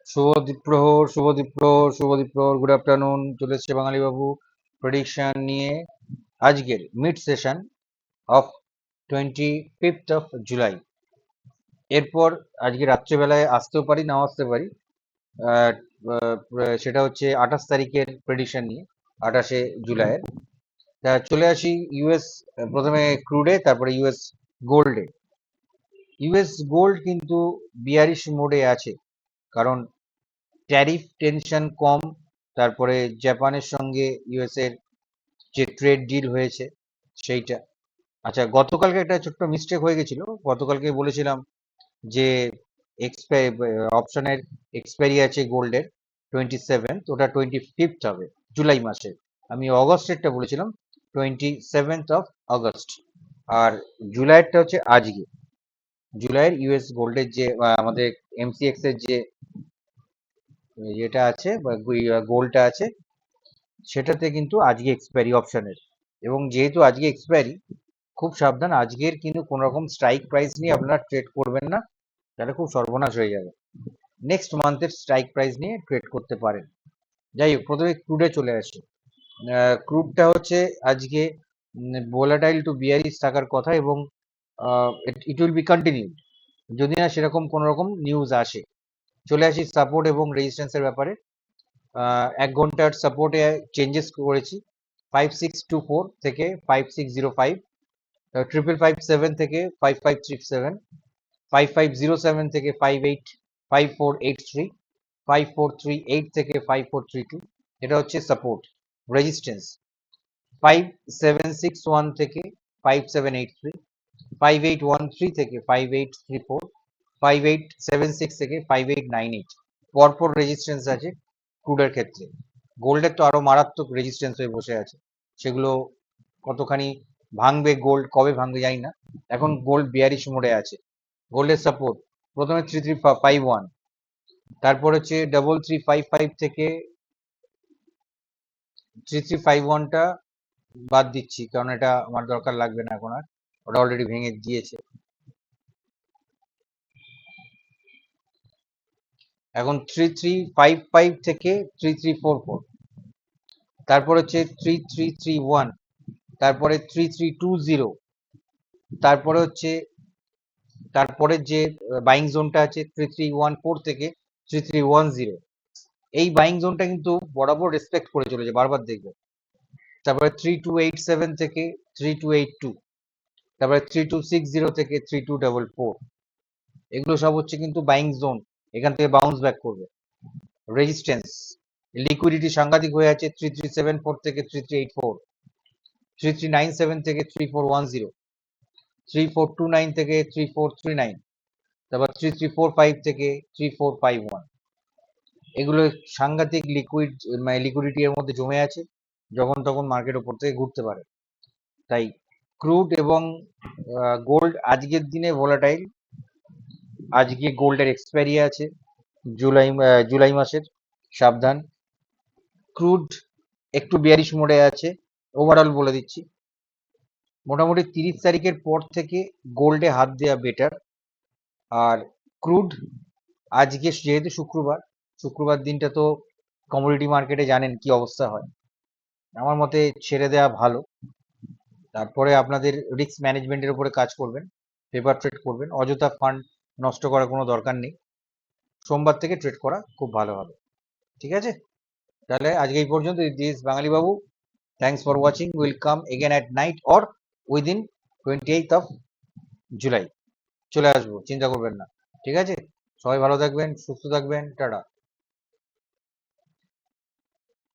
শুভ দ্বীপ্রহর good afternoon. চলে এসছে বাঙালি বাবু prediction নিয়ে আজকের mid session of 25th of July। এরপর আজকে রাত্রেবেলায় আসতেও পারি, নাও আসতে পারি। আহ, সেটা হচ্ছে 28 তারিখের প্রেডিকশন নিয়ে, 28শে জুলাইয়ের। তা চলে আসি ইউএস, প্রথমে ক্রুডে, তারপরে ইউএস গোল্ডে। ইউএস গোল্ড কিন্তু বিয়ারিশ মোডে আছে, কারণ ট্যারিফ টেনশন কম, তারপরে জাপানের সঙ্গে ইউএস এর যে ট্রেড ডিল হয়েছে সেইটা। আচ্ছা, গতকালকে একটা ছোট্ট মিস্টেক হয়ে গেছিল। গতকালকে বলেছিলাম যে অপশনের এক্সপায়ারি আছে গোল্ডের 27, ওটা 25 হবে জুলাই মাসে। আমি অগস্টেরটা বলেছিলাম 27 অগস্ট, আর জুলাইয়েরটা হচ্ছে আজকে। জুলাইয়ের ইউএস গোল্ডের যে আমাদের এমসিএক্স এর যে যেটা আছে বা গোল্ডটা আছে, সেটাতে কিন্তু আজকে এক্সপায়ারি অপশনের। এবং যেহেতু আজকে এক্সপায়ারি, খুব সাবধান, আজকের কিন্তু কোনো রকম স্ট্রাইক প্রাইস নিয়ে আপনারা ট্রেড করবেন না, তাহলে খুব সর্বনাশ হয়ে যাবে। নেক্সট মান্থের স্ট্রাইক প্রাইস নিয়ে ট্রেড করতে পারেন। যাই হোক, প্রথমে ক্রুডে চলে আসি। ক্রুডটা হচ্ছে আজকে ভোলাটাইল টু বিয়ারিশ থাকার কথা, এবং ইট উইল বি কন্টিনিউড যদি না সেরকম কোনো রকম নিউজ আসে। চলে আসি সাপোর্ট এবং রেজিস্ট্যান্সের ব্যাপারে। 1 ঘন্টার সাপোর্টে চেঞ্জেস করেছি 5624 থেকে 5605, 5557 থেকে 5537, 5507 থেকে 5483, 5438 থেকে 5432, এটা হচ্ছে সাপোর্ট। রেজিস্ট্যান্স 5761 থেকে 5783, 5813 থেকে 5834, 5876 থেকে 5898 পরপর রেজিস্ট্যান্স আছে ক্রুডের ক্ষেত্রে। গোল্ডের তো আরো মারাত্মক রেজিস্ট্যান্স হয়ে বসে আছে, সেগুলো কতখানি ভাঙবে, গোল্ড কবে ভাঙবে জানি না। এখন গোল্ড বিয়ারিশ মোডে আছে। গোল্ডের সাপোর্ট প্রথমে 3351, তারপর হচ্ছে 3355 থেকে 3351টা বাদ দিচ্ছি, কারণ এটা আমার দরকার লাগবে না এখন আর, ওটা অলরেডি ভেঙে দিয়েছে। এখন 3355 থেকে 3344, তারপর হচ্ছে 3331, তারপরে 3320, তারপরে হচ্ছে তারপরে যে বাইং জোনটা আছে 3314 থেকে 3310। এই বাইং জোনটা কিন্তু বরাবর রেসপেক্ট করে চলেছে, বারবার দেখবে। তারপরে 3287 থেকে 3282, তারপরে 3260 থেকে 3244, এগুলো সব হচ্ছে কিন্তু বাইং জোন, এখান থেকে বাউন্স ব্যাক করবে। রেজিস্ট্যান্স লিকুইডিটি সাংঘাতিক হয়ে আছে 3374 থেকে 3384, 3397 থেকে 3410, 3429 থেকে 3439, তারপর 3345 থেকে 3451। এগুলো সাংঘাতিক লিকুইড, মানে লিকুইডিটি এর মধ্যে জমে আছে, যখন তখন মার্কেট উপর থেকে ঘুরতে পারে। তাই ক্রুড এবং গোল্ড আজকের দিনে ভোলাটাইল। আজকে গোল্ডের এক্সপায়ারি আছে জুলাই মাসের, সাবধান। ক্রুড একটু বিয়ারিশ মোডে আছে, ওভারঅল বলে দিচ্ছি। মোটামুটি 30 তারিখের পর থেকে গোল্ডে হাত দেওয়া বেটার। আর ক্রুড আজকে যেহেতু শুক্রবার দিনটা তো কমোডিটি মার্কেটে জানেন কি অবস্থা হয়, আমার মতে ছেড়ে দেওয়া ভালো। তারপরে আপনাদের রিস্ক ম্যানেজমেন্টের উপরে কাজ করবেন, পেপার ট্রেড করবেন, অযথা ফান্ড নষ্ট করার কোনো দরকার নেই। সোমবার থেকে ট্রেড করা খুব ভালো হবে, ঠিক আছে? তাহলে আজকে এই পর্যন্ত। This Bangali Babu, thanks for watching. Will come again at night or within 28th of July। চলে আসবো, চিন্তা করবেন না, ঠিক আছে? সবাই ভালো থাকবেন, সুস্থ থাকবেন, টাটা।